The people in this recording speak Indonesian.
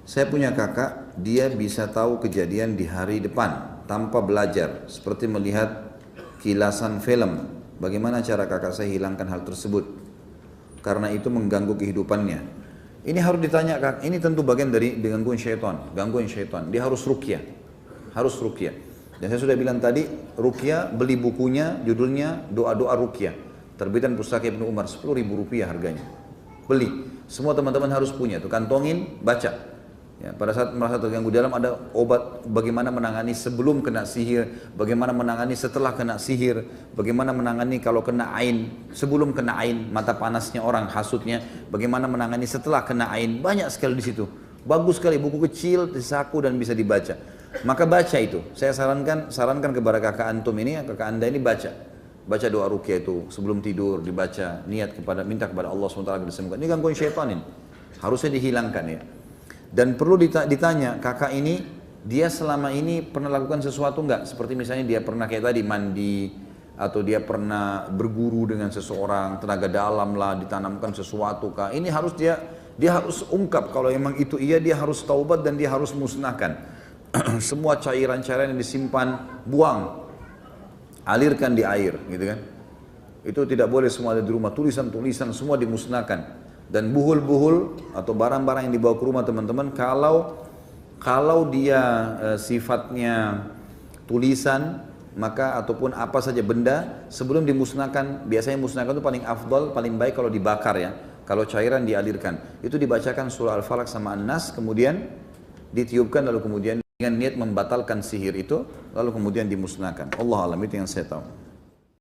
Saya punya kakak, dia bisa tahu kejadian di hari depan tanpa belajar, seperti melihat kilasan film. Bagaimana cara kakak saya hilangkan hal tersebut? Karena itu mengganggu kehidupannya. Ini harus ditanya, kak. Ini tentu bagian dari gangguan syaitan. Gangguan syaitan. Dia harus ruqyah. Harus ruqyah. Dan saya sudah bilang tadi, ruqyah, beli bukunya, judulnya Doa-Doa Ruqyah. Terbitan Pustaka Ibnu Umar, 10.000 rupiah harganya. Beli. Semua teman-teman harus punya. Tuh kantongin, baca. Ya, pada saat merasa terganggu dalam ada obat bagaimana menangani sebelum kena sihir, bagaimana menangani setelah kena sihir, bagaimana menangani kalau kena ain, sebelum kena ain, mata panasnya orang, hasutnya, bagaimana menangani setelah kena ain, banyak sekali di situ. Bagus sekali, buku kecil, disaku dan bisa dibaca. Maka baca itu. Saya sarankan kepada kakak antum ini, kakak anda ini baca. Baca doa ruqyah itu sebelum tidur dibaca, minta kepada Allah SWT agar disembuhkan. Ini gangguan syaitan ini. Harusnya dihilangkan ya. Dan perlu ditanya, kakak ini dia selama ini pernah lakukan sesuatu enggak? Seperti misalnya dia pernah kayak tadi mandi, atau dia pernah berguru dengan seseorang, tenaga dalam lah, ditanamkan sesuatu kah? Ini harus dia harus ungkap kalau memang itu iya, dia harus taubat dan dia harus musnahkan. Semua cairan-cairan yang disimpan, buang, alirkan di air, gitu kan? Itu tidak boleh semua ada di rumah, tulisan-tulisan semua dimusnahkan. Dan buhul-buhul atau barang-barang yang dibawa ke rumah teman-teman, kalau dia sifatnya tulisan, maka ataupun apa saja benda sebelum dimusnahkan, biasanya musnahkan itu paling afdal, paling baik kalau dibakar ya. Kalau cairan dialirkan, itu dibacakan surah Al-Falaq sama An-Nas, kemudian ditiupkan, lalu kemudian dengan niat membatalkan sihir itu, lalu kemudian dimusnahkan. Allah alam, itu yang saya tahu.